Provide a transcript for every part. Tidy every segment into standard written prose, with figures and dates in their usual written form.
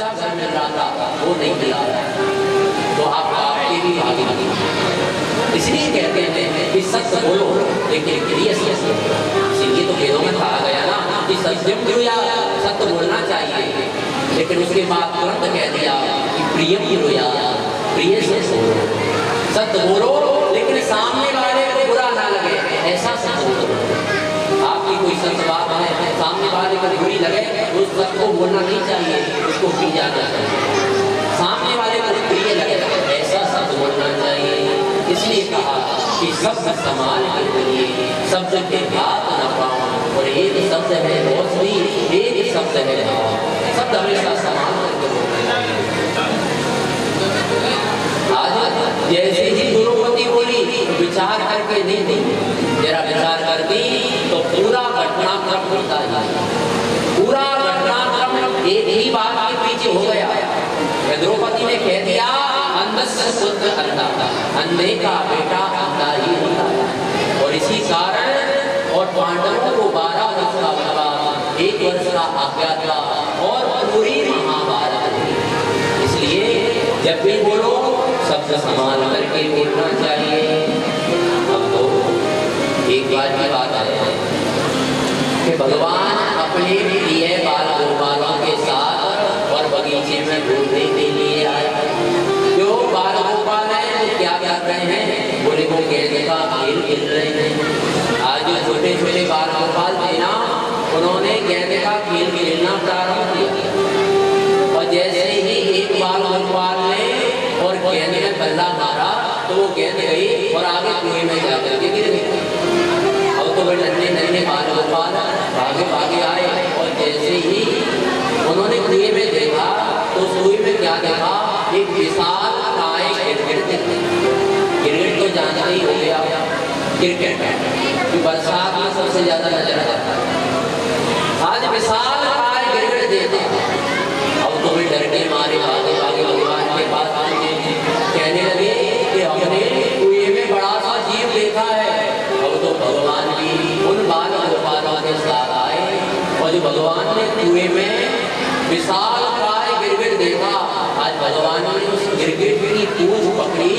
पैसा घर मिल रहा था वो नहीं मिला, तो आप आपके भी भागी नहीं। इसलिए कहते हैं कि सत्य बोलो लेकिन क्रिया से बोलो। इसीलिए तो वेदों में कहा गया ना कि सत्यम ब्रूया, सत्य बोलना चाहिए, लेकिन उसके बाद तुरंत कह दिया कि प्रियम ब्रूया, प्रिय से बोलो। सत्य बोलो लेकिन सामने वाले को बुरा ना लगे, ऐसा सत्य बोलो। आपकी कोई सत्य बात है, सामने वाले को बुरी लगे, उस सत्य को बोलना नहीं चाहिए, उसको पी जाना चाहिए। सामने वाले को प्रिय लगे, ऐसा सत्य बोलना चाहिए। इसलिए कहा कि शब्द समान के लिए शब्द के बात न पाओ, और एक शब्द है रोशनी, एक शब्द है भाव। शब्द हमेशा समान करके बोलना चाहिए। आज जैसे ही द्रौपदी बोली विचार करके नहीं दी, जरा विचार करती तो पूरा घटनाक्रम होता है, पूरा घटनाक्रम एक ही बात के पीछे हो गया। द्रौपदी ने कह दिया अंधस्य पुत्र अंधा, अंधे का बेटा अंधा ही होता है। और इसी कारण और पांडवों को 12 वर्ष का वनवास, 1 वर्ष का आज्ञा और पूरी महाभारत हुई। इसलिए जब भी बोलो शब्द संभाल करके बोलना चाहिए। अब तो एक बार की बात है कि भगवान अपने प्रिय बाल गोपालों के साथ और बगीचे में घूमने के लिए आए। जो बाल गोपाल हैं वो क्या कर रहे हैं, बोले वो गेंद का खेल खेल रहे हैं। आज जो छोटे छोटे बाल गोपाल थे ना, उन्होंने गेंद का खेल खेलना प्रारंभ किया, और जैसे ही एक बाल गोपाल ने और गेंद में बल्ला मारा तो वो गेंद गई और आगे कुएं में जाकर के गिर गई। अब तो बड़े नन्हे नन्हे बाल गोपाल भागे भागे आए, और जैसे ही उन्होंने कुएं में देखा तो कुएं में क्या देखा, एक विशाल काय गिरगिट। गिरगिट तो जानते ही हो गया क्रिकेट जो बरसात में सबसे ज्यादा नजर आता है। आज विशाल काय गिरगिट देखा। अब तो भी डर के मारे भागे भागे भगवान के पास कहने लगे कि हमने कुएं में बड़ा सा जीव देखा है। अब तो भगवान भी उन बाल गोपालों के साथ आए, और जो भगवान ने कुएं में विशाल काय गिरगिट देखा, आज भगवान ने उस गिरगिट की पूंछ पकड़ी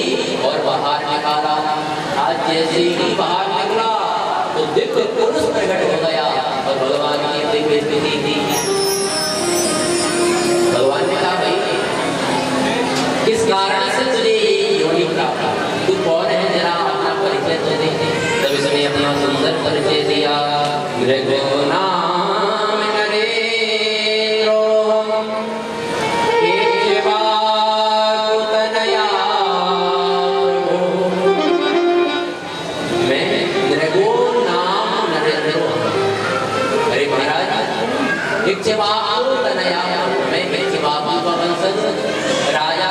और बाहर निकाला। आज जैसे ही बाहर निकला तो दिव्य पुरुष प्रकट हो गया, और भगवान की दिव्य स्थिति थी। भगवान ने कहा भाई किस कारण से तुझे ये योनि प्राप्त, तू कौन है, जरा अपना परिचय तो दे। तब इसने अपना सुंदर परिचय दिया। मृगो नाम नरेंद्रो केशवाकुतनया प्रभो। मैं मृगो नाम नरेंद्रो। अरे महाराज केशवाकुतनया, मैं केशवाकु का वंशज राजा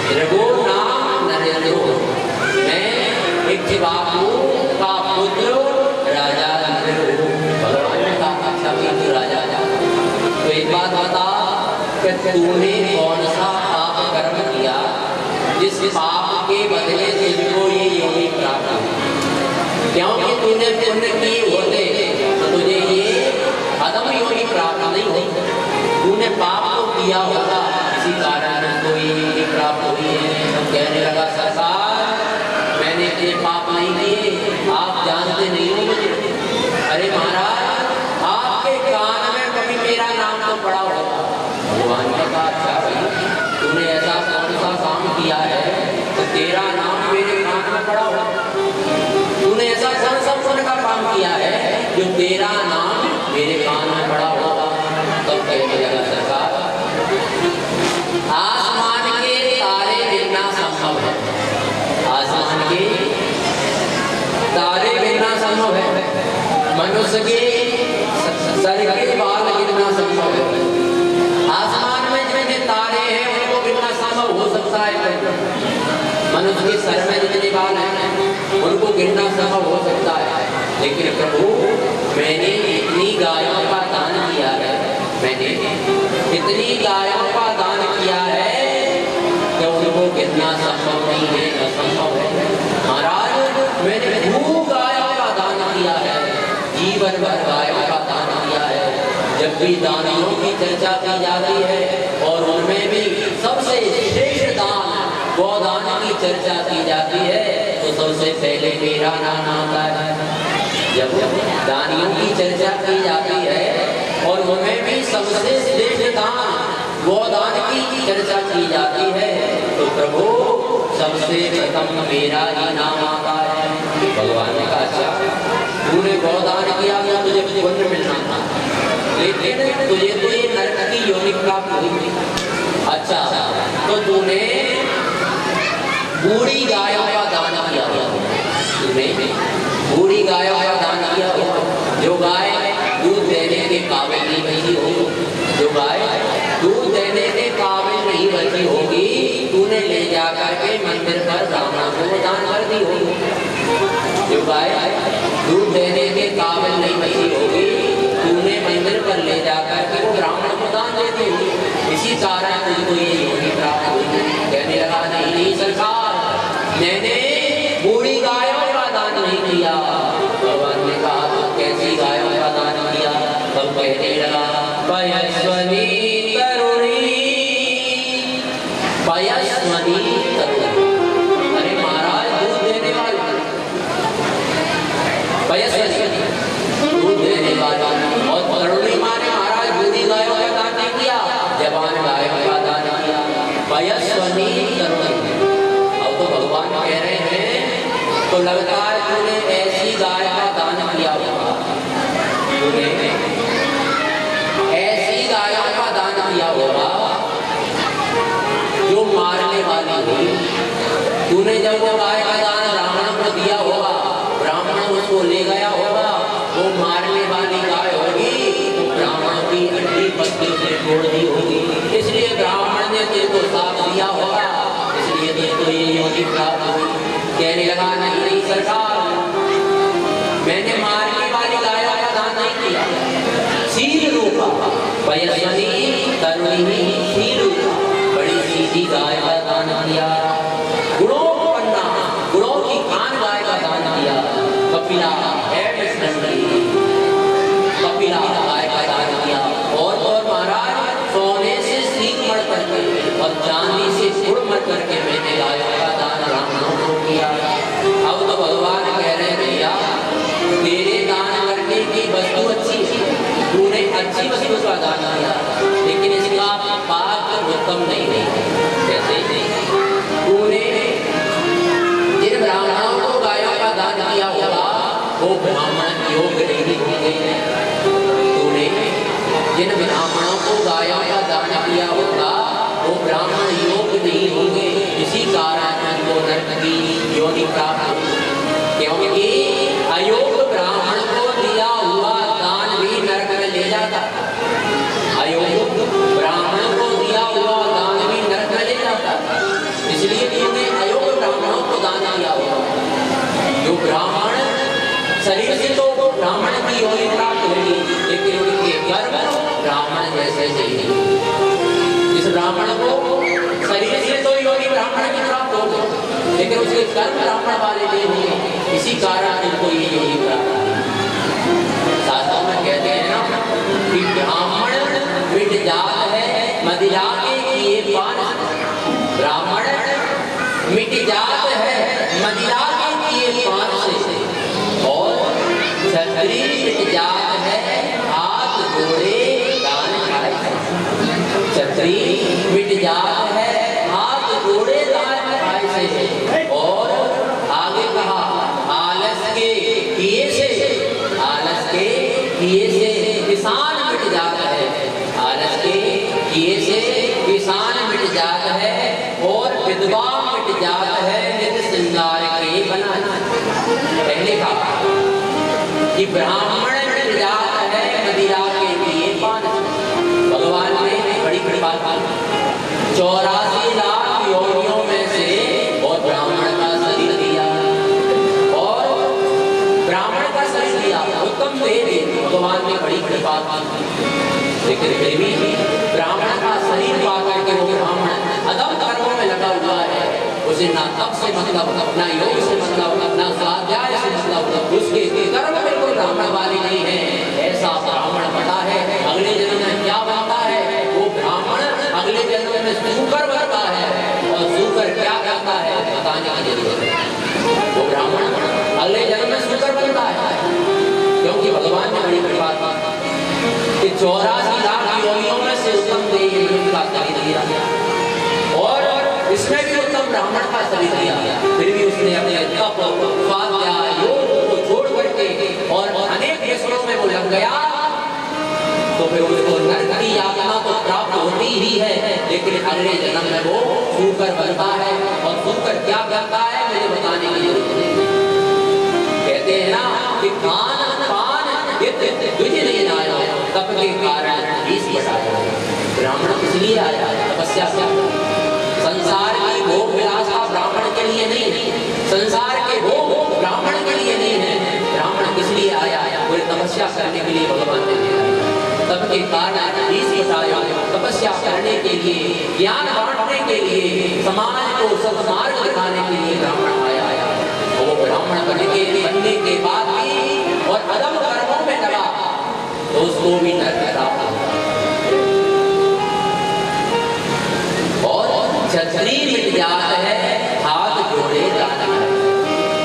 नृगो नाम नरेंद्रो। मैं इक्ष्वाकु का पुत्र राजा नृगो। भगवान ने कहा अच्छा भी राजा जा, तो एक बात बता कि तूने कौन सा पाप कर्म किया जिस पाप के बदले तुझको ये योनि प्राप्त हुई। क्योंकि तूने पुण्य किए होते तो तुझे ये अधम योनि प्राप्त नहीं होती। तूने पाप तो किया होगा, इसी कारण को ये प्राप्त हुई है। तो कहने लगा सरकार मैंने इतने पाप नहीं किए, आप जानते नहीं हो मुझे। अरे महाराज आपके कान में कभी मेरा नाम तो पड़ा होगा। भगवान ने कहा अच्छा भाई तूने ऐसा कौन सा काम किया है तो तेरा नाम मेरे कान में पड़ा होगा। तूने ऐसा कौन सा पुण्य का काम किया है जो तेरा नाम मेरे कान में पड़ा होगा। तब कहने लगा सरकार आसमान के तारे गिनना संभव है, आसमान के तारे गिनना संभव है, मनुष्य के सर के बाल गिनना संभव है। आसमान में जितने तारे हैं उनको गिनना संभव हो सकता है, मनुष्य के सर में जितने बाल हैं उनको गिनना संभव हो सकता है। लेकिन प्रभु मैंने इतनी गायों का दान किया है, मैंने इतनी गायों का दान किया है कि उनको गिनना संभव नहीं है, असंभव है। महाराज मैंने खूब गायों का दान किया है, जीवन भर गायों का दान किया है। जब भी दानियों की चर्चा की जाती है पहले मेरा नाम आता है। जब दानियों की चर्चा की जाती है और उनमें भी सबसे श्रेष्ठ दान वो दान की चर्चा की जाती है तो प्रभु सबसे प्रथम मेरा ही नाम आता है। भगवान ने कहा अच्छा तूने गोदान किया या तुझे पुण्य मिलना था, लेकिन तुझे तो ये नरक की योनि प्राप्त हुई। अच्छा तो तूने बूढ़ी गायों का दान किया, तूने बूढ़ी गायों का दान किया हो, जो गाय दूध देने के काबिल नहीं बची हो, जो गाय दूध देने के काबिल नहीं बची होगी, तूने ले जाकर के मंदिर पर ब्राह्मण को दान कर दी होगी। जो गाय दूध देने के काबिल नहीं बची होगी, तूने मंदिर पर ले जाकर के वो ब्राह्मण को दान दे दी होगी। इसी कारण तुझको ये योनि प्राप्त हुई। कहने लगा नहीं सरकार, मैंने बूढ़ी गायों का दान नहीं किया। भगवान ने कहा तो कैसी गायों का दान किया? तब कहने लगा पयस्वनी तरुणी, पयस्वनी तरुणी। अरे महाराज दूध देने वाली, पयस्वनी दूध देने वाली और तरुणी माने महाराज बूढ़ी गायों का दान नहीं किया, जवान गायों का दान किया। पयस्वनी तरुणी। अब तो भगवान कह रहे हैं तो लगता है तूने ऐसी गाय का दान किया होगा, तूने ऐसी गायों का दान किया होगा जो मारने वाली हुई। तूने जब वो गाय का दान ब्राह्मण को दिया होगा, ब्राह्मण उसको ले गया होगा, वो मारने वाली गाय होगी तो ब्राह्मण की हड्डी पत्ती से तोड़ दी होगी, इसलिए ब्राह्मण ने तुझको साथ दिया होगा, इसलिए तुझको ये योनि प्राप्त हुई। कहने लगा नहीं सरकार, मैंने मारने वाली गायों का दान नहीं किया, शील रूपा पयस्वनी तरुणी शील रूपा बड़ी सीधी गाय का दान किया। गुणों पन्ना गुणों की खान गाय का दान किया। कपिला कपिला गाय का दान किया। और महाराज सोने से सीख मर करके और चांदी से गुड़ मर करके मैंने गायों का दान ब्राह्मणों को किया। अब तो भगवान कह रहे भैया तेरे दान करने की वस्तु अच्छी है, तूने अच्छी वस्तु का दान किया, लेकिन इसका पात्र उत्तम नहीं है। जैसे तूने जिन ब्राह्मणों को गायों का दान किया होगा वो ब्राह्मण योग्य नहीं होंगे। तूने जिन ब्राह्मणों को गायों का दान किया होगा वो ब्राह्मण योग्य नहीं होंगे, इसी कारण उनको नरक की योनि प्राप्त होगी। क्योंकि अयोग्य ब्राह्मण को दिया हुआ दान भी नरक में ले जाता, अयोग्य ब्राह्मण को दिया हुआ दान भी नरक में ले जाता। इसलिए तूने अयोग्य ब्राह्मणों को दान किया होगा। जो ब्राह्मण शरीर से तो ब्राह्मण की योनि प्राप्त होगी, लेकिन उनके कर्म ब्राह्मण जैसे नहीं। इस ब्राह्मण को शरीर से तो योनि ब्राह्मण की प्राप्त होगी, लेकिन उसके कर्म ब्राह्मण वाले नहीं होंगे, इसी कारण उनको ये योनि प्राप्त होगी। शास्त्रों में कहते हैं ना कि ब्राह्मण मिट जात है मदिरा के किए पान। ब्राह्मण मिट जात है मदिरा के किए पान से, और क्षत्रिय मिट जात है हाथ जोड़े दान खाए। क्षत्रिय मिट जात है हाथ जोड़े दान खाए से। और आगे कहा आलस के किए से, आलस के किए से किसान मिट जाता है, आलस के किए से किसान मिट जाता है, और विधवा मिट जाता है नित श्रृंगार के बना। पहले कहा कि ब्राह्मण मिट जाता है मदिरा के लिए पान। भगवान ने बड़ी कृपा की, 84 लाख योनियों में से और ब्राह्मण का शरीर दिया, और ब्राह्मण का शरीर दिया, उत्तम दे दी। भगवान ने बड़ी कृपा की, लेकिन फिर भी ब्राह्मण का शरीर पा करके वो ब्राह्मण अदम कर्मों में लगा हुआ है। उसे ना तप से मतलब, ना योग से मतलब, ना स्वाध्याय से मतलब, उसके कर्म बिल्कुल ब्राह्मण वाले नहीं है। ऐसा ब्राह्मण बना है, अगले जन्म में क्या बनता है वो ब्राह्मण अगले जन्म में सूकर बनता है, और सूकर क्या करता है बताने की जरूरत है। वो ब्राह्मण अगले जन्म में शूकर बनता है, क्योंकि भगवान ने बड़ी कृपा की कि 84 लाख योनियों में से उत्तम देवी का शरीर दिया और इसमें भी उत्तम ब्राह्मण का शरीर दिया, फिर भी उसने अपने तप स्वाध्याय योग को छोड़ करके और अनेक व्यसनों में वो लग गया, तो फिर उसको नरक की यातना तो प्राप्त होती ही है, लेकिन अगले जन्म में वो शूकर बनता है। और शूकर क्या करता है मुझे बताने की जरूरत नहीं। कहते हैं ना कि खान पान तुझे नहीं आया, तप के कारण इस आया। ब्राह्मण इसलिए आया तपस्या से, संसार की भोग विलासा ब्राह्मण के लिए नहीं, संसार के भोग ब्राह्मण के लिए नहीं है। ब्राह्मण किस लिए आया? वो तपस्या करने के लिए भगवान ने दिया। तब के कारण इस बताया तपस्या करने के लिए, ज्ञान बांटने के लिए, समाज को सत्मार्ग दिखाने के लिए ब्राह्मण आया। वो ब्राह्मण बनने के बाद भी और अदम कर्मों में लगा तो उसको भी नरक प्राप्त होता और छतरी मिट जाता है, हाथ जोड़े दान करे।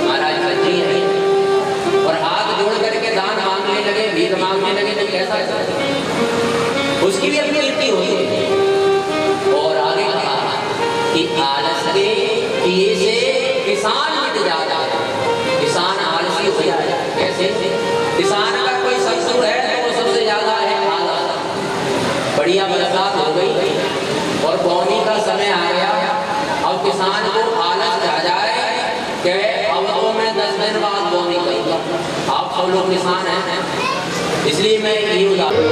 महाराज सच्ची है और हाथ जोड़ करके दान मांगने लगे, भीख मांगने लगे तो कैसा चलता? उसकी भी अपनी कीर्ति होती है। और आगे कहा कि आलस के किए से किसान मिट जाता है। किसान आलसी हो जाता है। कैसे? किसान अगर कोई शत्रु है तो वो सबसे ज्यादा है आलस। बढ़िया बरसात हो गई और बोनी का समय आ गया, अब किसान को आलस आ जाए कि अब तो मैं 10 दिन बाद बोनी करूंगा। आप सब लोग किसान हैं, इसलिए मैं ये उदाहरण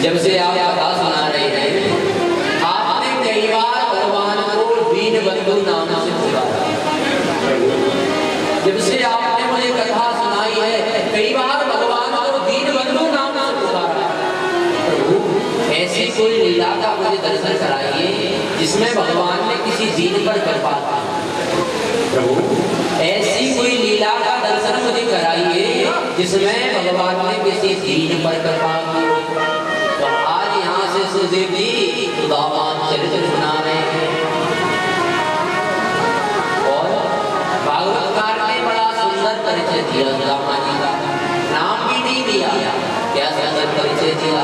जब से आप कथा सुना रहे हैं, आपने कई बार भगवान को दीनबंधु नाम से पुकारा। जब से आपने मुझे कथा सुनाई है, कई बार भगवान को दीनबंधु नाम से पुकारा। प्रभु ऐसी कोई लीला का मुझे दर्शन कराइए जिसमें भगवान ने किसी दीन पर कृपा की। प्रभु ऐसी कोई लीला का दर्शन मुझे कराइए जिसमें भगवान ने किसी दीन पर कृपा की। तो आज यहाँ से सुदेव जी सुदामा चरित्र सुना रहे हैं और भागवतकार ने बड़ा सुंदर परिचय दिया सुदामा जी का, नाम भी नहीं दिया, क्या सुंदर परिचय दिया।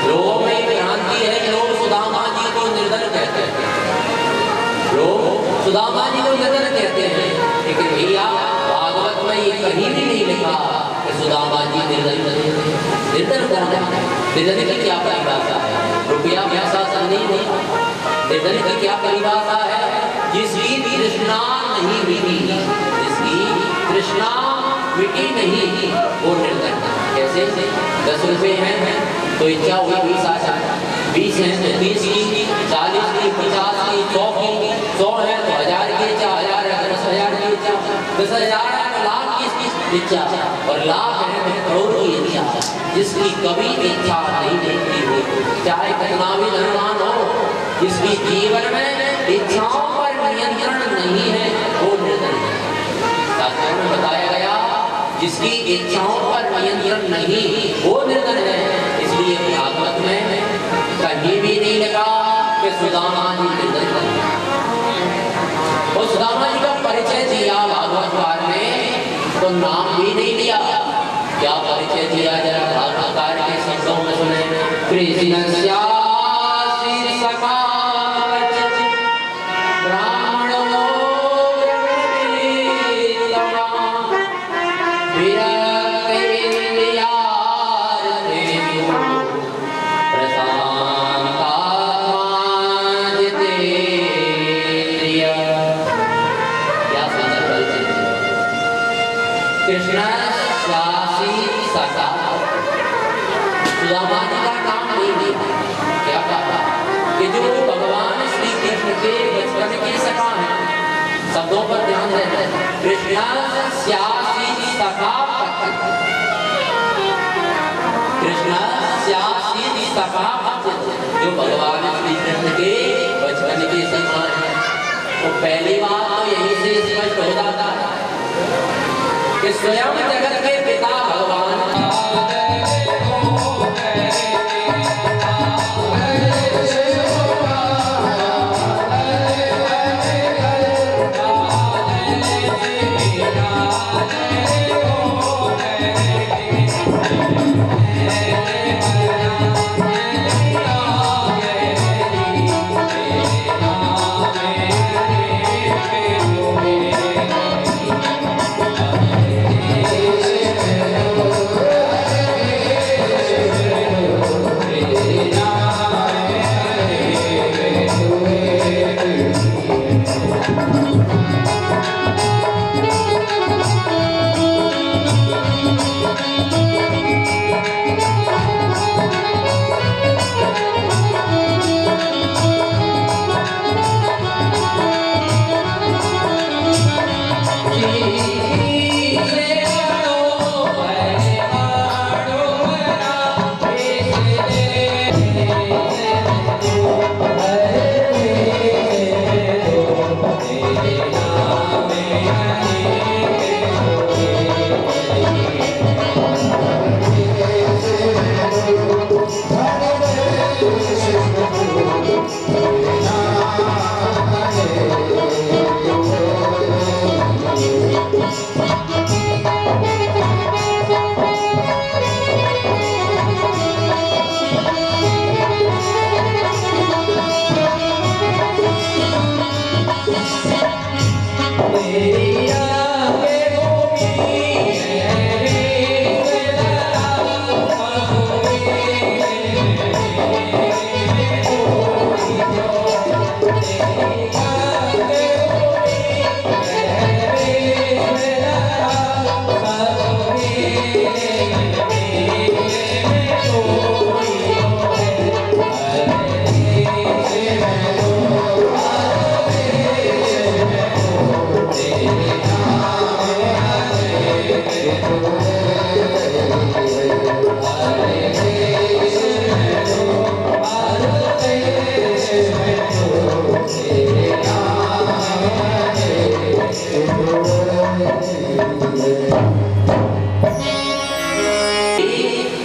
लोगों में भ्रांति है, लोग सुदामा जी को निर्धन कहते हैं, लोग सुदामा जी को निर्धन कहते हैं, लेकिन भैया भागवत में ये कहीं भी नहीं लिखा कि सुदामा जी निर्धन थे। निर्धन कौन है? निर्धन की क्या परिभाषा है? रुपया पैसा सब नहीं होता। निर्धन की क्या परिभाषा है? जिसकी तृष्णा नहीं मिटी, जिसकी तृष्णा मिटी नहीं वो निर्धन। कैसे? 10 रुपये हैं तो इच्छा हुई 20 आ जाए, 20 है तो 30 की, 40 की, 50 की, 100 की, 100 है तो 1000 की इच्छा, 1000 है तो 10,000 की इच्छा, 10,000 है तो लाख की इच्छा, और लाख है तो करोड़ की इच्छा। जिसकी कभी इच्छा नहीं मिलती हो, चाहे कितना भी धनवान हो, जिसकी जीवन में इच्छाओं पर नियंत्रण नहीं है वो निर्धन है। शास्त्रों में बताया गया जिसकी इच्छाओं पर नियंत्रण नहीं वो निर्धन है। इसलिए भागवत में कहीं भी नहीं लिखा कि सुदामा जी निर्धन है। और सुदामा जी का परिचय दिया भागवतकार ने तो नाम भी नहीं लिया। क्या परिचय दिया जरा भागवतकार के शब्दों में सुने। कृष्णस्या शीर्षका ब्राह्मणो कृष्ण शासी सखा। सुदामा जी का नाम नहीं लिया। क्या कहा कि जो भगवान श्री कृष्ण के बचपन के सखा हैं, शब्दों पर ध्यान देना। कृष्ण शासी सखा, कृष्ण शासी सखा, जो भगवान श्री कृष्ण के बचपन के सखा हैं। तो पहली बात तो यही से स्पष्ट हो जाता है कि स्वयं जगत के पिता भगवान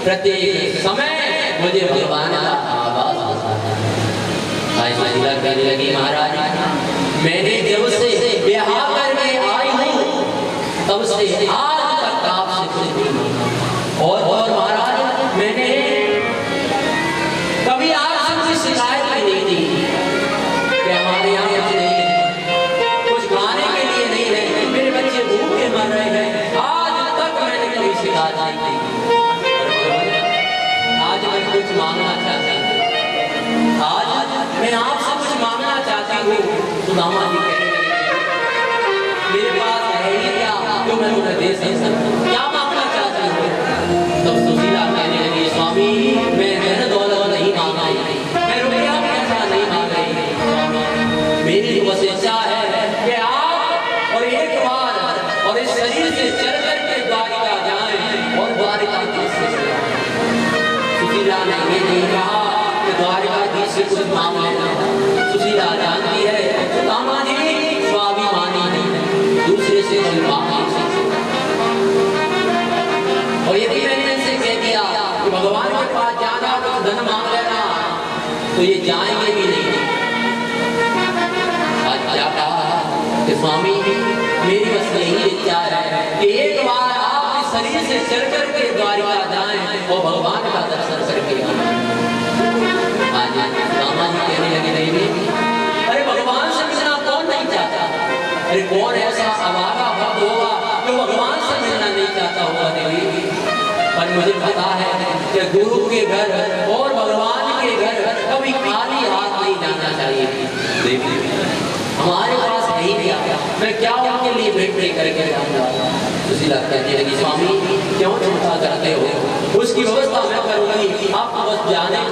प्रत्येक समय मुझे भगवान का आवाज आता है। भाई महिला कहने लगी महाराज मैंने जब से ब्याह करके आई हूँ तब से आज तक आपसे कुछ नहीं मांगा और महाराज मैंने कभी आपसे कोई शिकायत भी नहीं दी कि हमारे यहाँ कुछ नहीं है, कुछ खाने के लिए नहीं है, मेरे बच्चे भूखे मर रहे हैं, आज तक मैंने कभी शिकायत नहीं की। आज मैं कुछ मांगना चाहती हूँ, आज मैं आपसे कुछ मांगना चाहती हूँ। सुदामा जी कहने लगे मेरे पास है ही क्या जो मैं तुम्हें दे सकूं, क्या मांगना चाहती हूँ? तब सुशीला कहने लगी स्वामी मैं धन दौलत नहीं मांग रही, मैं रुपया पैसा नहीं मांग रही स्वामी, मेरी बस इच्छा है कि आप और एक बार और इस शरीर से चल करके द्वारिका जाएं और द्वारिकाधीश से सुशीला ने ये नहीं कहा कि द्वारिकाधीश से कुछ मांग लेना। सुशीला जानती है सुदामा जी स्वाभिमानी नहीं, दूसरे से मांग नहीं सकते। और यदि मैंने इनसे कह दिया कि भगवान के पास जाना तो धन मांग लेना तो ये जाएंगे भी नहीं। आज क्या कहा कि स्वामी मेरी बस यही इच्छा है कि एक बार आप इस शरीर से चल करके द्वारिका जाएं और भगवान का दर्शन करके आए। रामा जी कहने लगे नहीं, अरे भगवान से मिलना कौन नहीं चाहता? अरे कौन ऐसा अभागा भक्त होगा जो भगवान से मिलना नहीं चाहता होगा देवी? पर मुझे पता है कि गुरु के घर और भगवान के घर कभी खाली हाथ नहीं जाना चाहिए देवी। हमारे पास नहीं दिया, मैं क्या उनके लिए भेंट नहीं करके जाऊंगा? सुशीला कहने लगी स्वामी क्यों चिंता करते हो, उसकी व्यवस्था मैं करूंगी, आपको बस जाने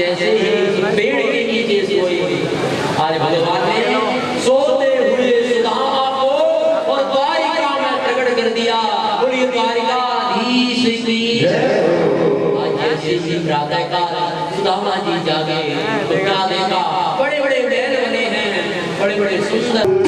जैसे ही पेड़ के नीचे सोई, आज भगवान ने सोते हुए सुदामा को और द्वारिका में प्रकट कर दिया। बोलिए द्वारिकाधीश की। आज जैसे ही प्रातः काल सुदामा जी जागे तो क्या देखा? बड़े बड़े महल बने हैं, बड़े बड़े सुंदर।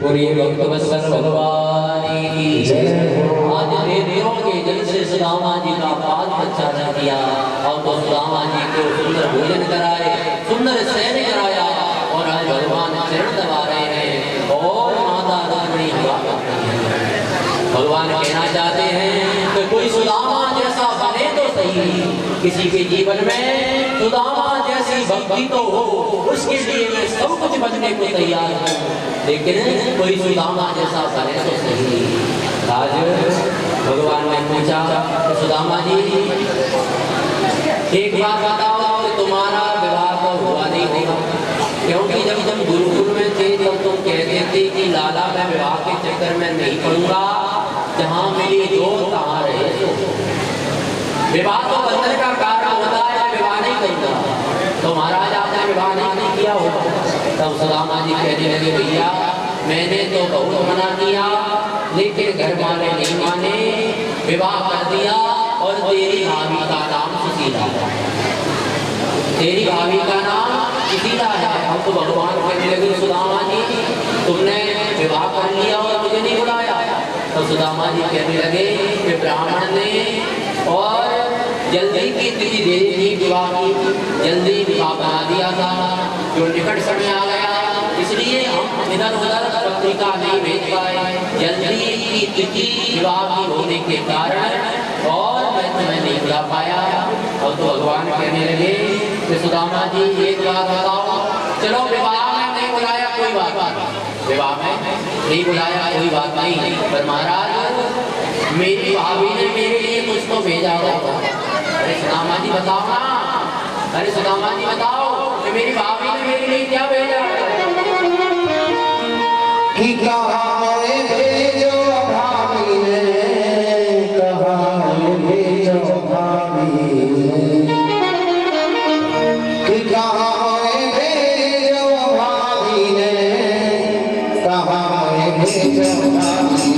पूरी भक्तवत्सल भगवान की जय। आज देवों के जल से सुदामा जी का पाद प्रचार किया और तो सुदामा जी को सुंदर भोजन कराए, सुंदर शयन कराया और आज भगवान चरण दबा रहे हैं और माता रुक्मिणी हवा भगवान कहना चाहते हैं कि कोई सुदामा जैसा बने तो सही, किसी के जीवन में सुदामा जैसी भक्ति तो हो, उसके लिए मैं सब कुछ बनने को तैयार हूँ, लेकिन कोई सुदामा जैसा बने तो सही। आज भगवान ने पूछा सुदामा जी एक बात बताओ कि तुम्हारा विवाह तो हुआ नहीं होगा, क्योंकि जब तुम गुरुकुल में थे तब तुम कहते थे कि लाला मैं विवाह के चक्कर में नहीं पड़ूंगा, जहाँ मिली दो तहाँ रहे तो। विवाह तो बंधन का कारण होता है, विवाह नहीं करता, तो महाराज आपने विवाह नहीं किया होगा। तब सुदामा जी कहने लगे भैया मैंने तो बहुत मना किया, लेकिन घर वाले नहीं माने, विवाह कर दिया और तेरी भाभी का नाम सुशीला है, तेरी भाभी का नाम सुशीला है। अब तो भगवान कहने लगे सुदामा जी तुमने विवाह कर लिया और मुझे नहीं बुलाया। तो सुदामा जी कहने लगे कि ब्राह्मण ने और जल्दी की तिथि दे दी विवाह की, जल्दी विवाह बना दिया था, जो निकट समय आ गया इसलिए हम इधर उधर पत्रिका नहीं भेज पाए। जल्दी की तिथि विवाह की होने के कारण और मैं तुम्हें नहीं बुला पाया। और तो भगवान कहने लगे कि सुदामा जी एक बात बताओ, चलो विवाह में नहीं बुलाया कोई बात, विवाह में नहीं बुलाया कोई बात नहीं, पर महाराज मेरी भाभी ने मेरे लिए कुछ तो भेजा होगा। अरे सुदामा जी बताओ ना, अरे सुदामा जी बताओ कि मेरी भाभी ने मेरे लिए क्या भेजा? कि कहाँ भेजो भाभी ने, कहाँ भेजो भाभी ने, कि कहाँ भेजो भाभी ने, कहाँ भेजो भाभी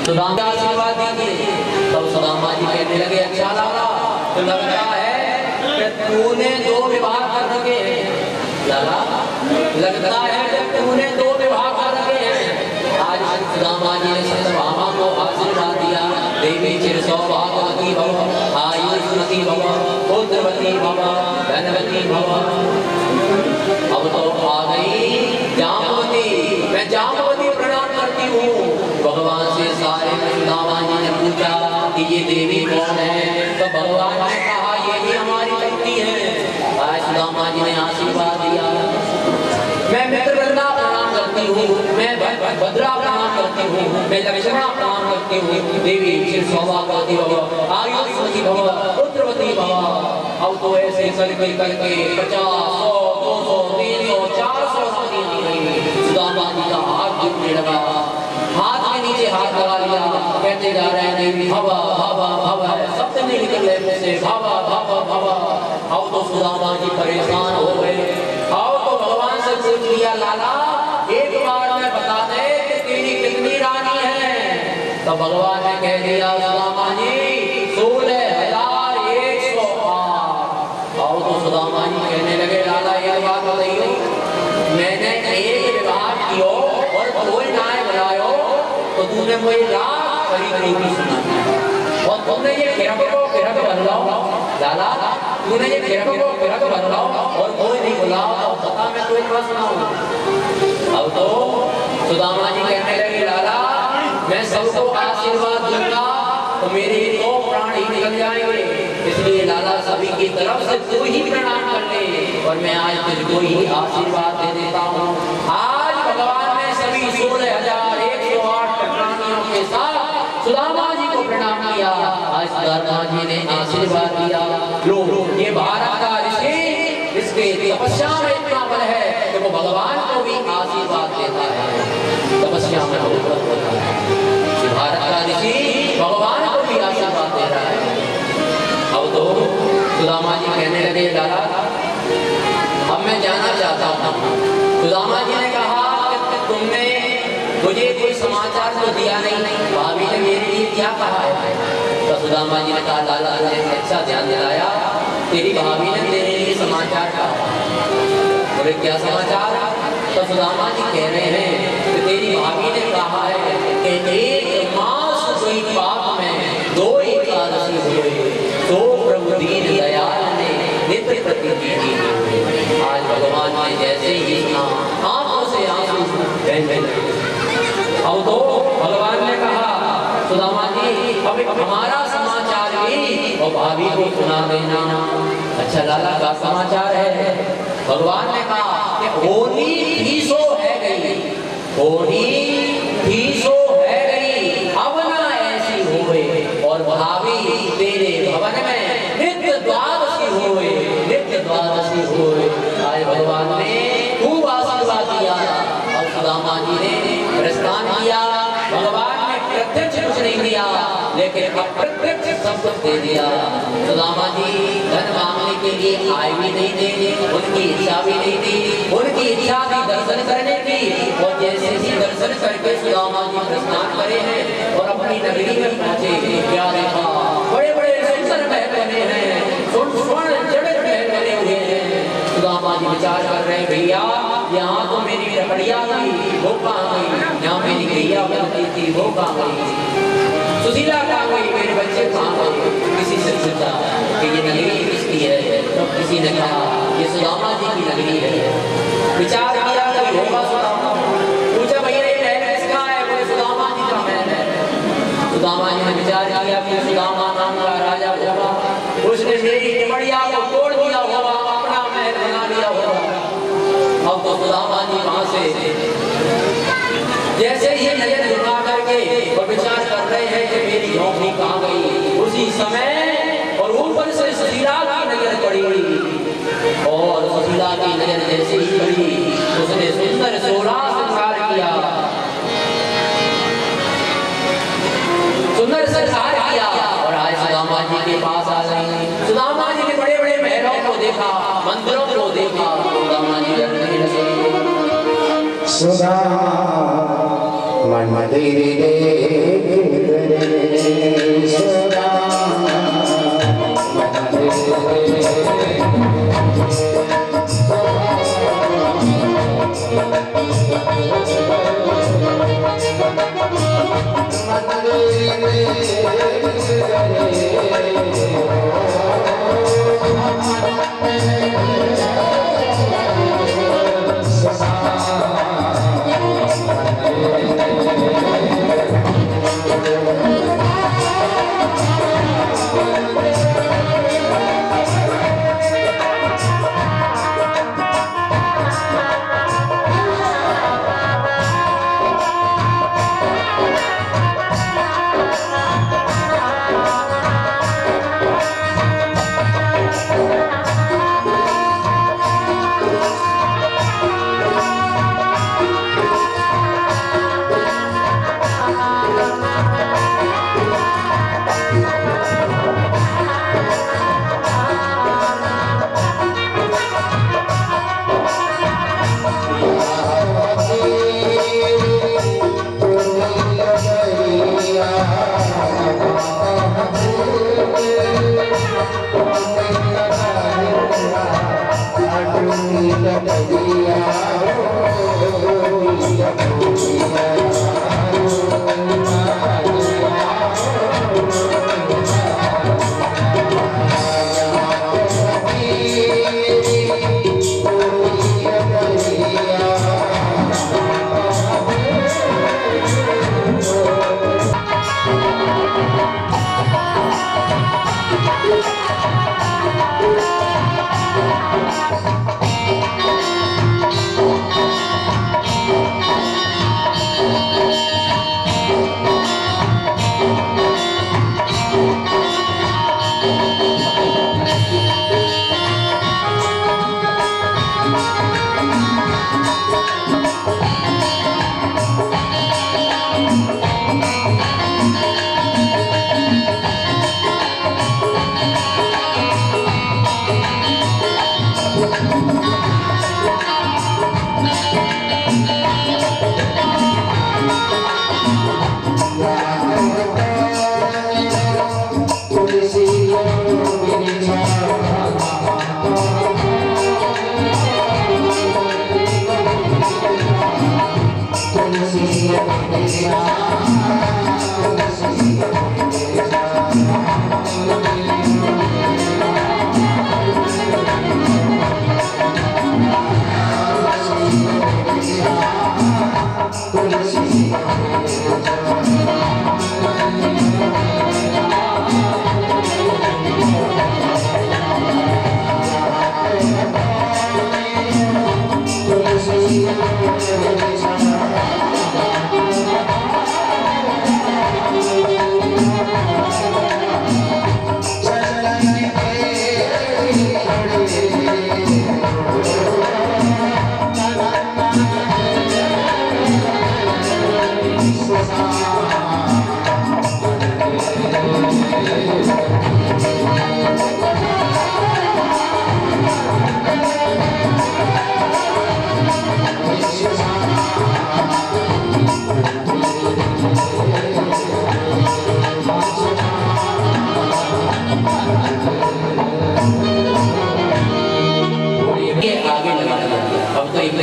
सुदामा आशीर्वाद दीजिए। तब सुदामा जी कहने लगे अच्छा लगा, तो लगता है कि तूने दो विवाह कर रखे हैं, लगता है कि तूने दो विवाह कर रखे हैं। आज सुदामा जी ने सत्यभामा को आशीर्वाद दिया, देवी चिर सौभाग्यवती भव, आयुष्मती भव, पुत्रवती भव, धनवती भव। अब तो आ गई जामवती, मैं जामवती प्रणाम करती हूँ। भगवान से सारे वृंदावन जी ने पूछा ये देवी कौन है? तो भगवान ने कहा ये ही हमारी शक्ति है। आज सुदामा जी ने आशीर्वाद दिया। मैं मित्रवृंदा प्रणाम करती हूँ, मैं भद्रा प्रणाम करती हूँ, मैं लक्ष्मणा प्रणाम करती हूँ। देवी शिव सौभाग्यवती भव, आयुष्मती भव, पुत्रवती भव। अब तो ऐसे करके 50, 100, 200, 300, 400 रानियां आ गई। सुदामा जी का हाथ झुकने लगा, हाथ के नीचे हाथ लगा लिया, कहते जा रहे हैं देवी भवा भवा भवा, शब्द नहीं निकल रहे मुझसे, भवा भवा भवा। अब तो सुदामा जी परेशान हो गए। अब तो भगवान से पूछ लिया, लाला एक बार में बता दे कि तेरी कितनी रानी है? तो भगवान ने कह दिया, सुदामा जी 16,108। अब तो सुदामा जी कहने लगे, लाला ये बात बताइए, मैंने एक विवाह किया और कोई नाय बुलायो तो तूने मुझे रात करीब सुना, और तुमने ये फिरक बदलाओ लाला, तूने ये फिरक बदलाओ और कोई नहीं बुलाओ, तो पता मैं तुझे क्या सुनाऊं? अब तो सुदामा जी कहने लगे, लाला मैं सबको आशीर्वाद दूंगा तो मेरे 2 प्राण ही निकल जाएंगे, इसलिए लाला सभी की तरफ से तू ही प्रणाम कर ले, और मैं आज तुझको ही आशीर्वाद दे देता हूँ। आज भगवान ने सभी 16,108 प्राणियों के साथ सुदामा जी को प्रणाम किया। आज सुदामा जी ने आशीर्वाद दिया। लो ये भारत का ऋषि, इसके तपस्या में इतना बल है कि वो भगवान को भी आशीर्वाद देता है, तपस्या में होता है। भारत का ऋषि भगवान को भी आशीर्वाद दे रहा है। अब तो सुदामा जी कहने लगे, लाला अब मैं जाना चाहता हूँ। सुदामा जी ने कहा कि तुमने मुझे कोई समाचार तो दिया नहीं, भाभी ने मेरे लिए क्या कहा है? तो सुदामा जी ने कहा, लाला ने अच्छा ध्यान दिलाया, तेरी भाभी ने तेरे लिए समाचार कहा। बोले क्या समाचार? तो सुदामा जी कह रहे हैं कि तेरी भाभी ने कहा है कि 1 मास कोई पाप में 2 एकादशी हुए तो प्रभु दीन दयाल ने नित्य प्रतिदिन। आज भगवान ने जैसे ही आंखों से आंसू बहने लगे। अब तो भगवान ने कहा, सुदामा जी अब हमारा समाचार भी और भाभी को सुना देना। अच्छा लाला का समाचार है? भगवान ने कहा कि होनी भी सो है गई, होनी भी सो है गई, अब ना ऐसी होए, और भाभी तेरे भवन में नित्य द्वादशी होए, नित्य द्वादशी होए। आज भगवान ने खूब आशीर्वाद दिया और सुदामा जी ने प्रस्थान किया। भगवान ने प्रत्यक्ष कुछ नहीं दिया, लेकिन अप्रत्यक्ष सब कुछ दे दिया। सुदामा जी धन मांगने के लिए आए भी नहीं थे, उनकी इच्छा भी नहीं थी, उनकी इच्छा थी दर्शन करने की। और जैसे ही दर्शन करके सुदामा जी प्रस्थान करे हैं और अपनी नगरी में पहुंचे, क्या देखा? बड़े बड़े सुंदर महल बने हैं, स्वर्ण जड़ित महल बने हुए हैं। सुदामा जी विचार कर रहे हैं, भैया यहाँ तो मेरी लकड़ियाँ गई, वो कहाँ गई? यहाँ मेरी गैया बनती थी, वो कहाँ गई? सुशीला कहाँ गई? मेरे बच्चे कहाँ गए? किसी से पूछा कि ये नगरी किसकी है? तो किसी ने कहा ये सुदामा जी की नगरी है। विचार किया कि होगा सुदामा। पूछा भैया ये महल किसका है? बोले सुदामा जी का महल है। सुदामा जी ने विचार किया कि सुदामा नाम का राजा होगा, उसने मेरी निमड़िया को तोड़ दिया होगा, अपना महल बना लिया होगा। अब तो सुदामा जी वहां से जैसे ही नजर झुका करके और विचार कर रहे हैं कि मेरी नौकरी कहाँ गई, उसी समय और ऊपर से सुशीला की नजर पड़ी, और सुशीला की नजर जैसे ही पड़ी उसने सुंदर सोलह श्रृंगार किया, सुंदर श्रृंगार किया और आज सुदामा जी के पास आ गई। सुदामा जी ने बड़े बड़े महलों को देखा, मंदिरों को देखा। सुदामा जी डरने लगे। सुदामा मन मंदिर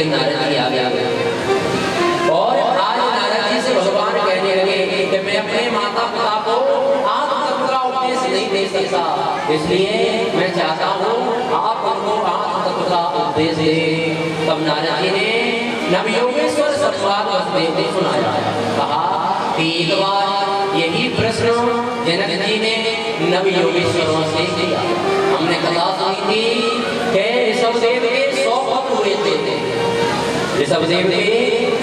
नारद जी आ गए और आज नारद जी से भगवान कहने लगे कि मैं अपने माता पिता को आत्म तत्व का उपदेश नहीं दे सकता, इसलिए मैं चाहता हूँ आप उनको आत्म तत्व का उपदेश दें। तब नारद जी ने नवयोगेश्वर संवाद वसुदेव को सुनाया, कहा कि एक बार यही प्रश्न जनक जी ने नवयोगेश्वरों से किया। हमने कथा सुनी थी कि ऋषभदेव के 100 पुत्र हुए थे, ऋषभदेव के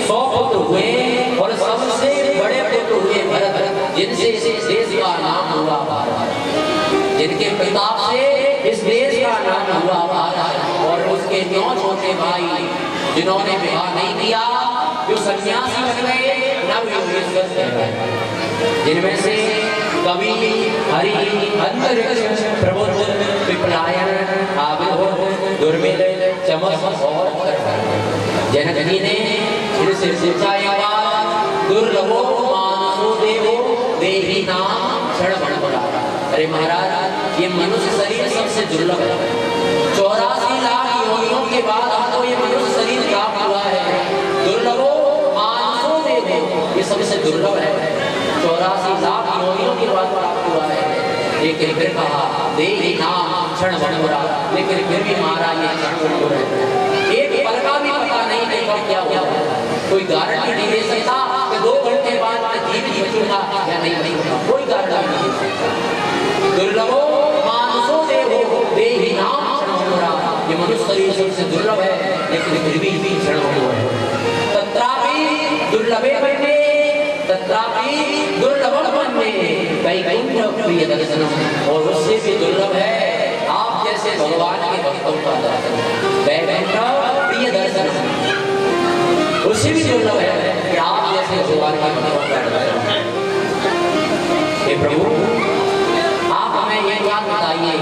100 पुत्र हुए और सबसे बड़े पुत्र हुए भरत, जिनसे इस देश का नाम हुआ भारत, जिनके प्रताप से इस देश का नाम हुआ भारत। और उसके 9 छोटे भाई जिन्होंने विवाह नहीं किया, जो सन्यासी बन गए, नवयोगेश्वर कहलाए, जिनमें से कवि, हरि, अंतरिक्ष, प्रबुद्ध, पिपलायन, आविर्भुव, दुर्मिल, चमक और जनक जी ने इनसे पूछा, दुर्लभो मानसो देवो देहि नाम क्षण बड़ा। अरे महाराज, ये मनुष्य शरीर सबसे दुर्लभ है। 84 लाख योनियों के बाद हमको ये मनुष्य शरीर प्राप्त हुआ है। दुर्लभो मानसो देवो, ये सबसे दुर्लभ है। 84 लाख योनियों के बाद प्राप्त हुआ है। लेकिन फिर कहा देहि नाम क्षण बड़ा, लेकिन फिर भी महाराज ये क्षण बड़ा है। एक पल का भी पता नहीं कि कब क्या हुआ, कोई गारंटी नहीं दे सकता कि 2 घंटे बाद मैं जीवित बचूंगा या नहीं होगा, कोई गारंटी नहीं दे सकता। दुर्लभो मानसो देवो देहि नाम क्षण बड़ा, ये मनुष्य शरीर सबसे दुर्लभ है, लेकिन फिर भी क्षण बड़ा है। तत्रापि दुर्लभे बन्ने, तत्रापि दुर्लभम बन्ने वैकुंठ प्रिय दर्शनम, और उससे भी दुर्लभ है आप जैसे भगवान के भक्तों का दर्शन, वैकुंठ प्रिय दर्शन, उससे भी दुर्लभ है कि आप जैसे भगवान के भक्तों का दर्शन। हे प्रभु, आप हमें ये बात बताइए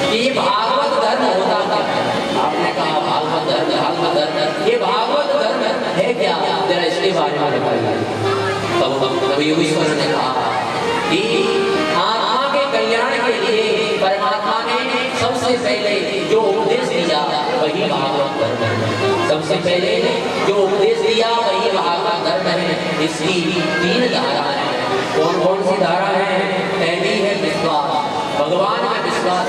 कि ये भागवत धर्म होता क्या है? आपने कहा भागवत धर्म, ये भागवत धर्म है क्या? जरा इसके बारे में बताइए। तब योगेश्वर ने कहा कि आत्मा के कल्याण के लिए परमात्मा ने सबसे पहले जो उपदेश दिया वही भागवत धर्म है। सबसे पहले जो उपदेश दिया वही भागवत धर्म है। इसकी 3 धारा है। कौन कौन सी धारा है? पहली है विश्वास, भगवान में विश्वास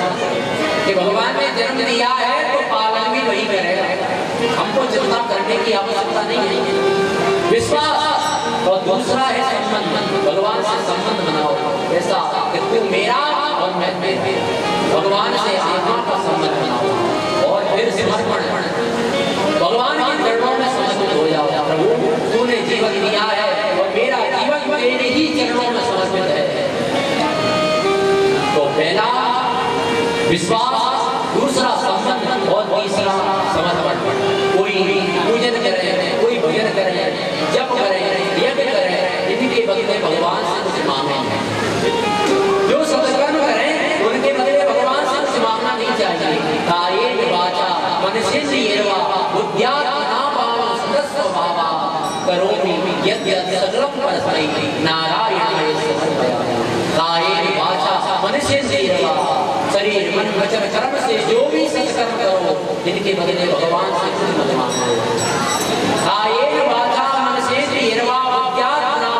कि भगवान ने जन्म दिया है तो पालन भी वही करेगा, हमको चिंता करने की आवश्यकता नहीं है, विश्वास। और दूसरा है संबंध, भगवान से संबंध बनाओ, ऐसा कि तू मेरा और मैं तेरा, भगवान से आत्मा का संबंध बनाओ। और फिर समर्पण, भगवान के चरणों में समर्पित हो जाओ। प्रभु, तूने जीवन दिया है और मेरा जीवन तेरे ही चरणों में समर्पित है। तो पहला विश्वास, दूसरा संबंध और तीसरा समर्पण। कोई पूजन करे, कोई भजन करे, जप करे, यज्ञ करे, इनके बदले भगवान से कुछ मांगे। जो सत्कर्म करें उनके बदले भगवान से कुछ मांगना नहीं चाहिए। कायेन वाचा मनसेन्द्रियैर्वा बुद्ध्यात्मना सदस्वभावा करोमि यद्यत् सकलं परस्मै नारायणाय समर्पयामि। कायेन वाचा मनसेन्द्रियैर्वा, शरीर मन वचन कर्म से जो भी सत्कर्म करो, इनके बदले भगवान से कुछ मत मांगो। कायेन वाचा मनसेन्द्रियैर्वा बुद्ध्यात्मना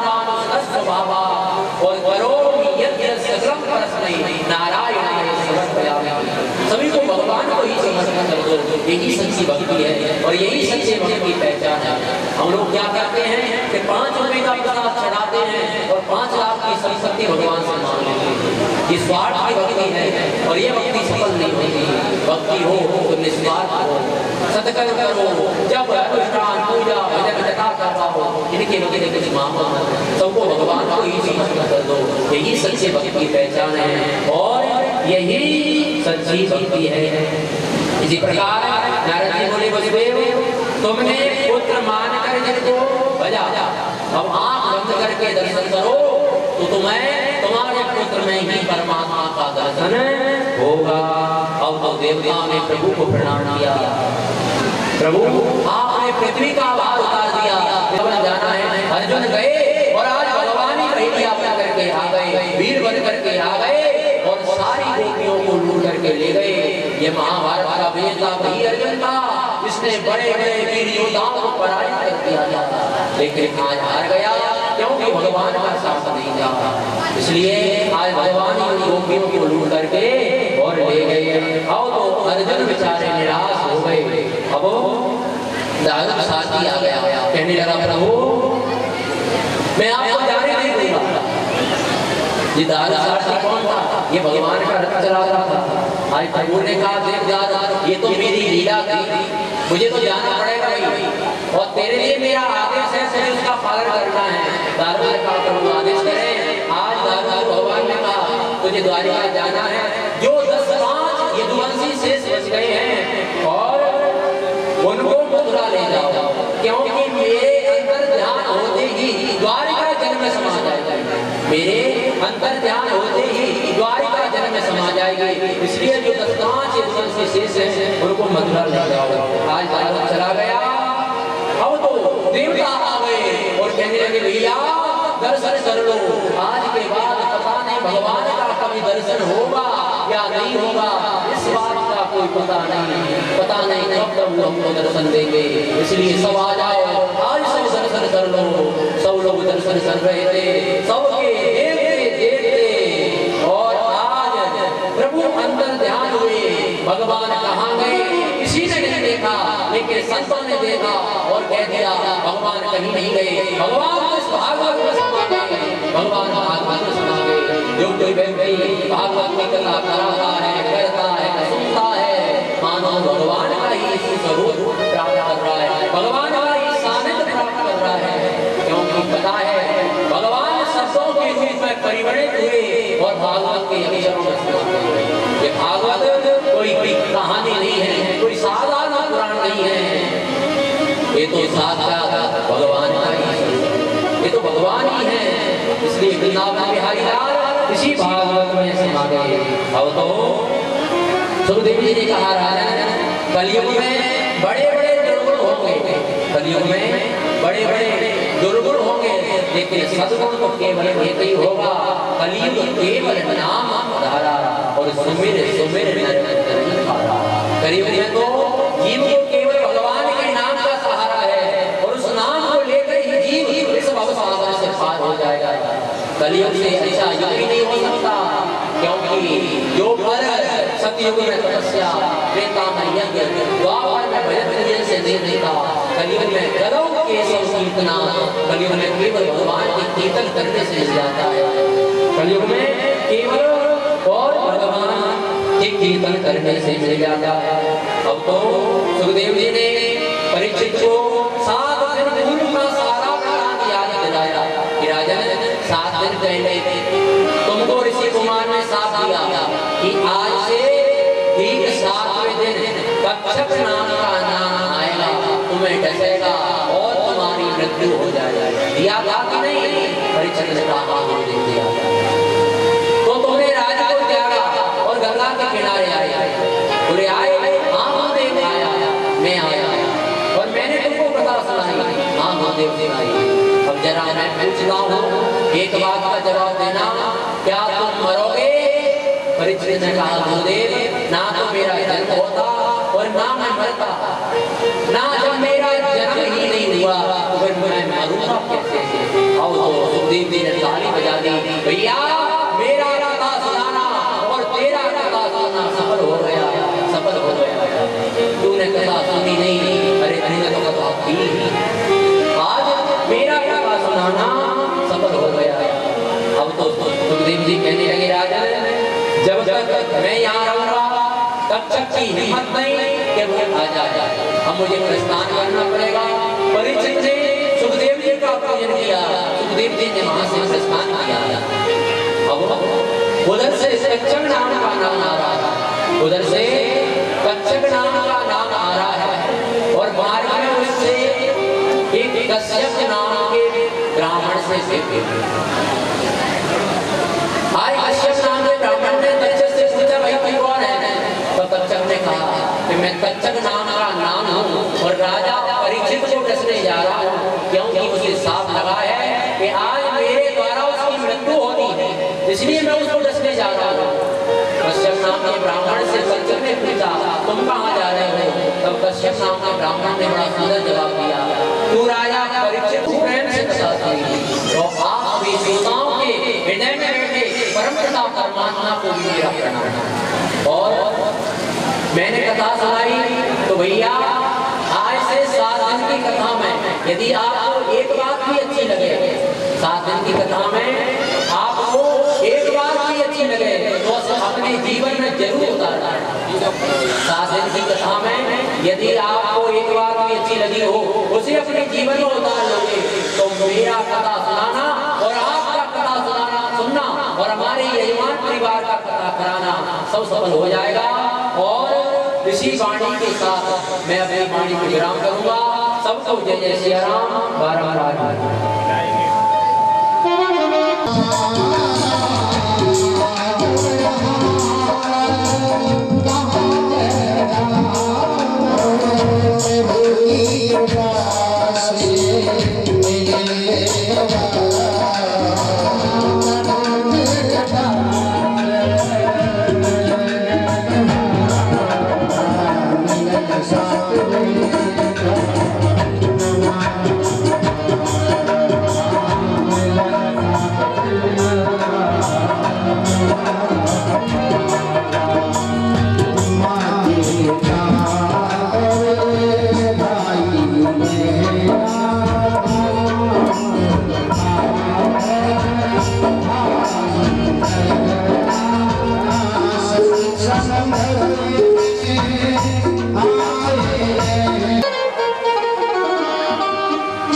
सदस्वभावा और करोमि यद्यत् सकलं परस्मै नारायणाय समर्पयामि। सभी को भगवान को ही समर्पण कर दो, यही सच्ची भक्ति है और यही सच्चे भक्त की पहचान है। हम लोग क्या करते हैं कि 5 रुपए का प्रसाद चढ़ाते हैं और 5 लाख की संपत्ति भगवान से मांग लेते हैं। ये स्वार्थ की भक्ति है और ये भक्ति सफल नहीं होती। भक्ति हो तो निस्वार्थ हो, सत्कर्म करो, जब अनुष्ठान पूजा भजन जटा करता हो, इनके बदले कुछ मांगो, सबको भगवान को ही समर्पित कर दो। यही सच्चे भक्ति की पहचान है और यही सच्ची भक्ति है। इसी प्रकार नारद जी बोले, वसुदेव, तुमने पुत्र मानकर जिनको भजा, अब आंख बंद करके दर्शन करो तो तुम्हें तुम्हारे पुत्र में ही परमात्मा का दर्शन होगा। अब तो देवताओं ने प्रभु को प्रणाम किया। प्रभु आपने पृथ्वी का भार उतार दिया, जाना है। अर्जुन गए और आज भगवान ही कही करके आ गए, वीर बन करके आ गए और सारी गोपियों को लूट करके ले गए। ये महाभारत का विजेता वही अर्जुन था, इसने बड़े बड़े वीर योद्धाओं को पराजित कर दिया जाता, लेकिन आज हार गया क्योंकि भगवान का साथ नहीं था। इसलिए आज भगवान ही गोपियों को लूट करके और ले गए। आओ तो अर्जुन बेचारे निराश हो गए। अब दादा साथी आ गया, कहने लगा प्रभु मैं आपको जाने नहीं दूंगा। ये दादा साथी कौन था? ये भगवान का रथ चला रहा था। आज प्रभु ने कहा देख दादा ये तो मेरी लीला थी, मुझे तो जाना पड़ेगा भाई, और तेरे लिए मेरा आदेश है, तुझे उसका पालन करना है। दादा का प्रभु आदेश करें। आज दादा भगवान ने कहा तुझे द्वारिका जाना है, जो 10-5 यदुवंशी शेष बच गए हैं और उनको मथुरा ले जाओ, क्योंकि मेरे अंदर ध्यान होते ही द्वारिका जन्म में समा जाएगा। मेरे अंतर ध्यान होते ही द्वारिका जन्म में समा जाएगी। इसलिए जो 10-5 यदुवंशी शेष हैं उनको मथुरा ले जाओ। आज दादा चला गया। अब तो देवता आ गए और कहने लगे भैया दर्शन कर लो। आज के बाद पता नहीं भगवान का कभी दर्शन होगा या नहीं होगा, इस बात का कोई पता नहीं कब हमको दर्शन देंगे। इसलिए सब आ जाओ, आज सब दर्शन कर लो। सब लोग दर्शन कर रहे थे, सबके देखते और आज प्रभु अंदर ध्यान हुए। भगवान कहाँ गए किसी ने नहीं देखा, लेकिन संतों ने देखा और कह दिया भगवान कहीं नहीं गए, भगवान इस भागवत में समा गए, भगवान भागवत में समा गए। जो कोई व्यक्ति भागवत की कथा करता है, करता है, सुनता है, मानो भगवान का ही स्वरूप प्राप्त कर रहा है, भगवान का ही सानिध्य प्राप्त कर रहा है। क्योंकि पता है भगवान शब्दों के रूप में परिवर्तित हुए और भागवत के अक्षरों में समाते हुए। ये भागवत कोई कहानी नहीं है, कोई साधारण पुराण नहीं है, ये तो साक्षात भगवान का ही, ये तो भगवान ही है। इसलिए वृंदावन बिहारी लाल इसी भागवत में समा गए। अब तो सुखदेव जी ने कहा राजन कलयुग में बड़े बड़े दुर्गुण होंगे, कलयुग में बड़े बड़े दुर्गुण होंगे, लेकिन सद्गुण तो केवल एक ही होगा। कलयुग केवल नाम धारा और सुमिर सुमिर कलयुग में तो जीव को केवल भगवान के नाम का सहारा है और उस नाम को लेकर ही जीव इस भवसागर से पार हो जाएगा। कलयुग से ऐसा युग ही नहीं हो सकता, क्योंकि जो फल सतयुग में तपस्या, त्रेता में यज्ञ, द्वापर में भजन से नहीं देता, कलयुग में करो केशव कीर्तना, कलयुग में केवल भगवान के कीर्तन करने से मिल जाता है। कलयुग में केवल और भगवान के कीर्तन करने से मिल जाता है। अब तो सुखदेव जी ने परीक्षित को 7 दिन पूर्व का सारा वृत्तांत याद दिलाया कि राजन 7 दिन पहले तुमको ऋषि कुमार ने साथ दिया कि आज से ठीक 7वें दिन कच्छप नाम का नाम आएगा, तुम्हें डसेगा और तुम्हारी मृत्यु हो जाएगी। दिया था कि नहीं? परीक्षित ने कहा हाँ दिया। तो तुमने राज को त्यागा और गंगा के किनारे आए, बोले आए हाँ महादेव आया, मैं आया और मैंने तुमको कथा सुनाई, हाँ महादेव जी आई। अब जरा मैं पूछता हूँ, एक बात का जवाब देना, क्या तुम मरोगे? परीक्षित ने कहा गुरुदेव ना तो मेरा जन्म होता और ना मैं मरता, ना जब मेरा जन्म ही नहीं हुआ तो फिर मैं मरूंगा कैसे? आओ तो सुखदेव जी ने ताली बजा दी, भैया मेरा कथा सुनाना और तेरा कथा सुनना सफल हो गया, सफल हो गया। तूने कथा सुनी नहीं, अरे तूने तो कथा की, आज मेरा कथा सुनाना सफल हो गया। अब तो सुखदेव जी कहने लगे राजा जब तक मैं यहाँ रहूंगा तब तक की हिम्मत नहीं कि वो आ जाए, अब मुझे प्रस्थान करना पड़ेगा। परीक्षित ने सुखदेव जी का पूजन किया, सुखदेव जी ने वहां से प्रस्थान किया। अब उधर से कच्छप नाम का नाम आ रहा है, उधर से कच्छप नाम का नाम आ रहा है और मार्ग में उससे एक कश्यप नाम के ब्राह्मण से मैं तक्षक नाम का नाम हूँ और राजा परीक्षित को डसने जा रहा हूँ, क्योंकि उसे साफ लगा है कि आज मेरे द्वारा उसकी मृत्यु होती है, इसलिए मैं उसको डसने जा रहा हूँ। कश्यप नाम के ब्राह्मण से तक्षक ने पूछा, तुम कहाँ जा रहे हो? तब कश्यप नाम के ब्राह्मण ने बड़ा सुंदर जवाब दिया, तू राजा परीक्षित को प्रेम से बताती तो आप भी श्रोताओं के हृदय में बैठे परमपिता परमात्मा को भी मेरा प्रणाम। और मैंने कथा सुनाई तो भैया आज से 7 दिन की कथा में यदि आपको एक बात भी अच्छी लगे, 7 दिन की कथा में आपको एक बात भी अच्छी लगे तो अपने जीवन में जरूर उतारना है। 7 दिन की कथा में यदि आपको एक बात भी अच्छी लगी हो, उसे अपने जीवन में उतार लोगे तो मेरा कथा सुनाना और आपका कथा सुनना और हमारे यजमान परिवार का कथा कराना सब सफल हो जाएगा। और इसी वाणी के साथ मैं अपनी वाणी को विराम करूंगा। सबको जय जय श्री राम। बारम्बार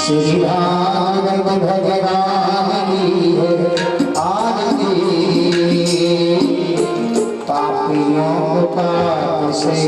श्री भागवत भगवान की आरती, पापियों पाप से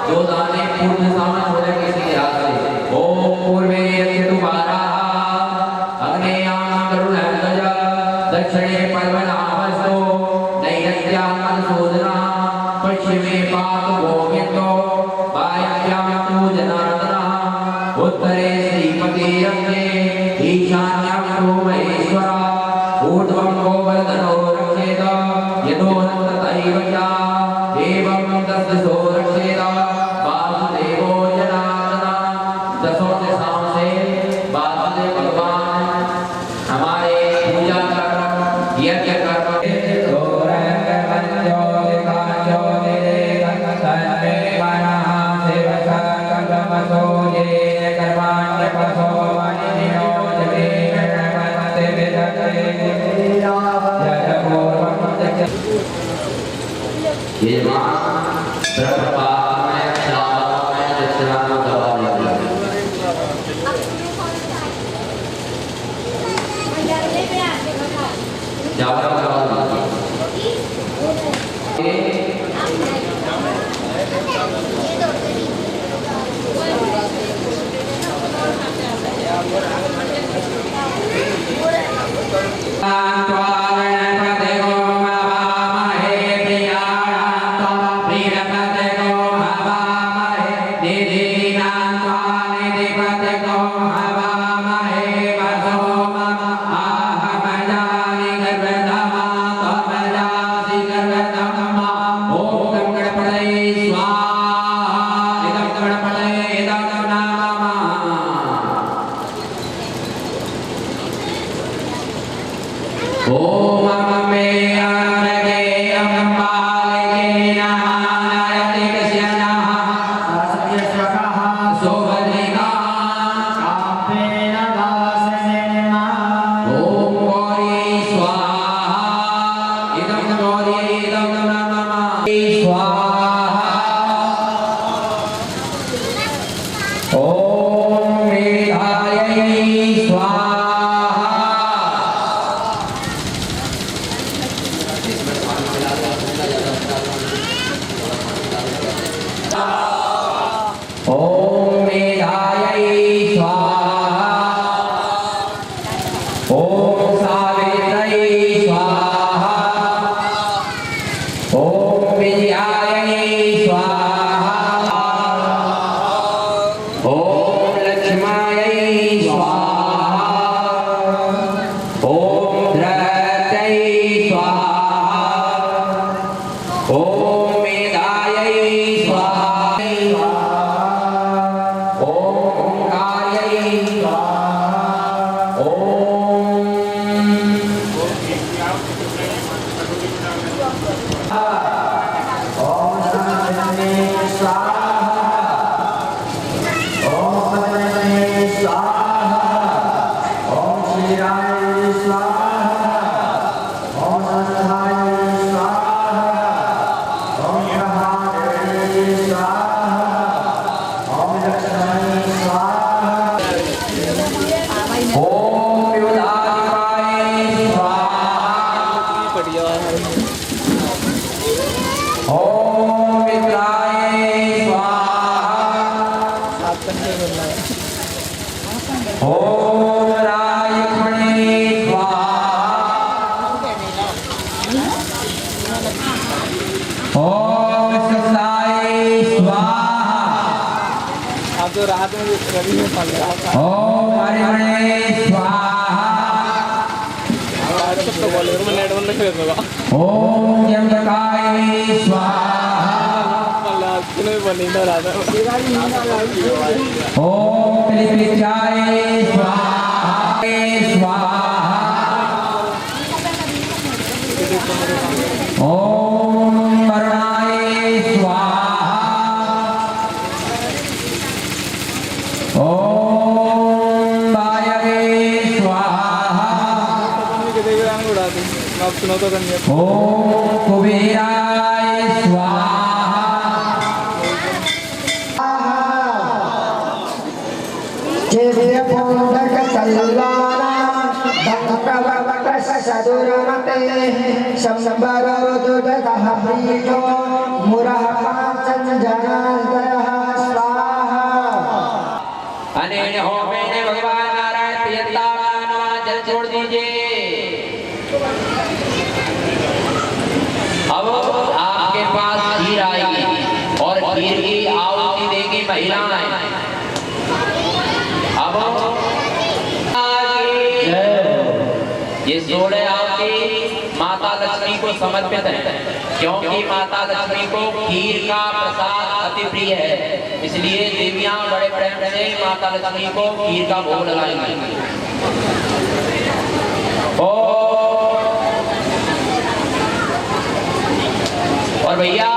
जो दाने पूर्व दिशा में छोड़े किसी लिहाज से। ओम पूर्वे यत्तु बाराः अग्नेयां करुणध्वज दक्षिणे पर्वणाभस्तो नैऋत्यां मधुसूदनः पश्चिमे पातु गोविन्दो वायव्यां तु जनार्दनः उत्तरे श्रीपतिरत्ने ईशान्यां तु महेश्वरः ऊर्ध्वं गोवर्धनो रक्षेत यदोऽनन्ततैव च एवं दशदिशो रक्षेत वासुदेवो जनार्दनः। दसों दिशाओं से वासुदेव भगवान हमारे पूजा कर्म यज्ञ कर्म ये मां ब्रह्मपादमय श्याममय दक्षिणामय दवा निकला जावा दवा ओम यमकाय स्वाहा ओम त्रिपिचाय स्वाहा ओम वरुणाय स्वाहा ओम वायवे स्वाहा ओम कुबेराय स्वाहा जय पुंडक सल्लाना भक्तवक्त सदुरमते संबरो दुदः प्रीतो मुरः पाचन जनार्दनः अनेन होमेन भगवान नारायण प्रियता जल छोड़ दीजिए। अब आपके पास खीर आएगी और खीर की आहुति देगी महिलाएं। अब ये 16 आहुति माता लक्ष्मी को समर्पित है, क्योंकि माता लक्ष्मी को खीर का प्रसाद अति प्रिय है, इसलिए देवियां बड़े प्रेम से माता लक्ष्मी को खीर का भोग लगाएंगी। और भैया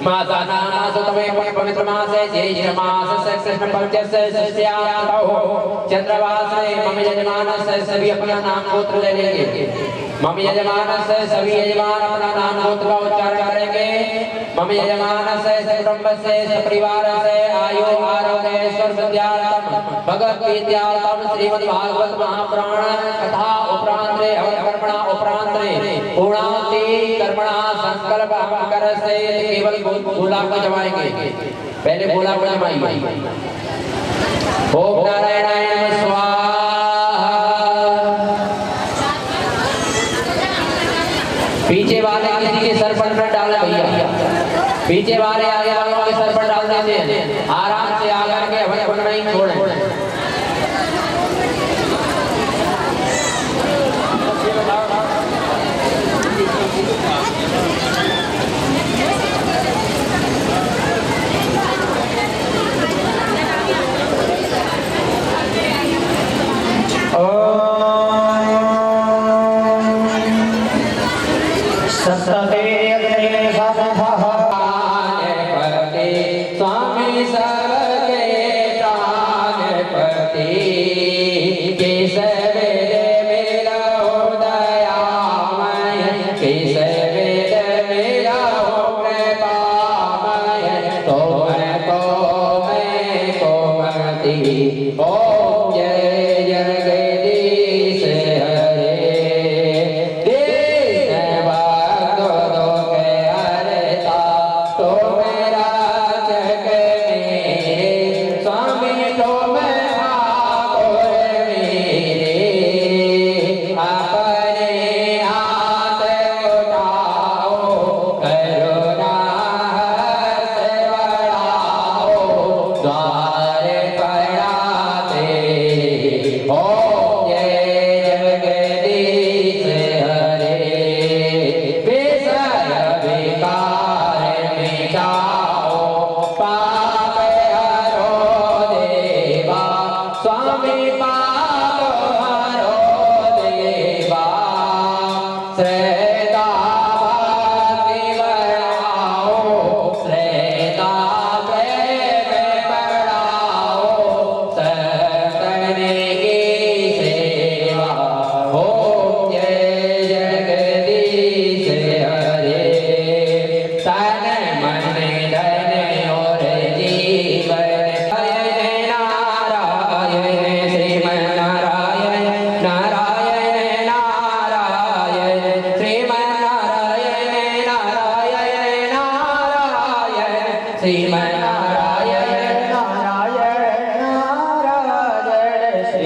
माता पवित्र मास है मास कृष्ण पक्ष चंद्रवास मम यजमान सभी अपना नाम गोत्र ले लेंगे। मम यजमान सभी यजमान अपना नाम गोत्र का उच्चारण करेंगे। मम यजमान कुटुंब से परिवार से आयु आरोग्य ऐश्वर्यार्थम भगवत विद्यार्थम श्रीमद् भागवत महापुराण कथा उपरांत कर्मणा उपरांत पूर्णाहुति कर्मणा संकल्प कर से केवल गोला को जमाएंगे। पहले गोला को जमाएंगे। ओम नारायणाय नमः स्वाहा। पीछे वाले किसी के सर पर न डालें भैया, पीछे वाले आगे वालों के सर पर डाल देते हैं। आराम से आकर के हमें नहीं छोड़ें। स्वामी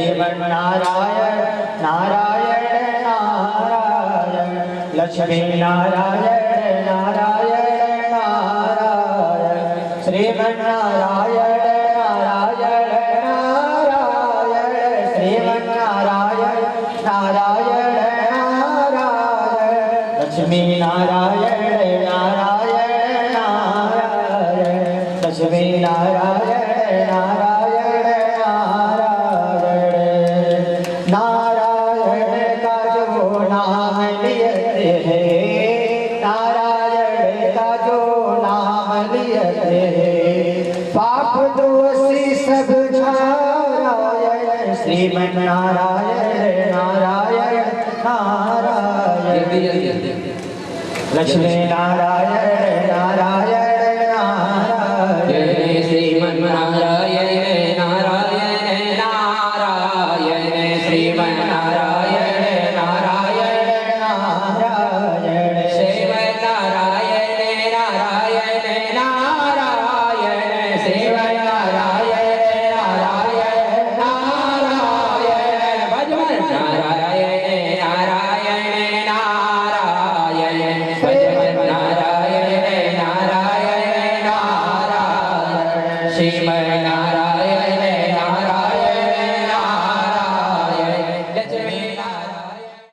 श्रीमन्नारायण नारायण नारायण लक्ष्मी नारायण नारायण नारायण श्रीमन्नारायण नारायण नारायण श्रीमन्नारायण नारायण नारायण लक्ष्मी नारायण नारायण नारायण लक्ष्मी नारायण नारायण नारायण नारायण का जो नाम लियते हैं नारायण का जो नाम लियते हैं पाप दोषी सब नारायण श्रीमन्नारायण नारायण नारायण लक्ष्मी नारायण नारायण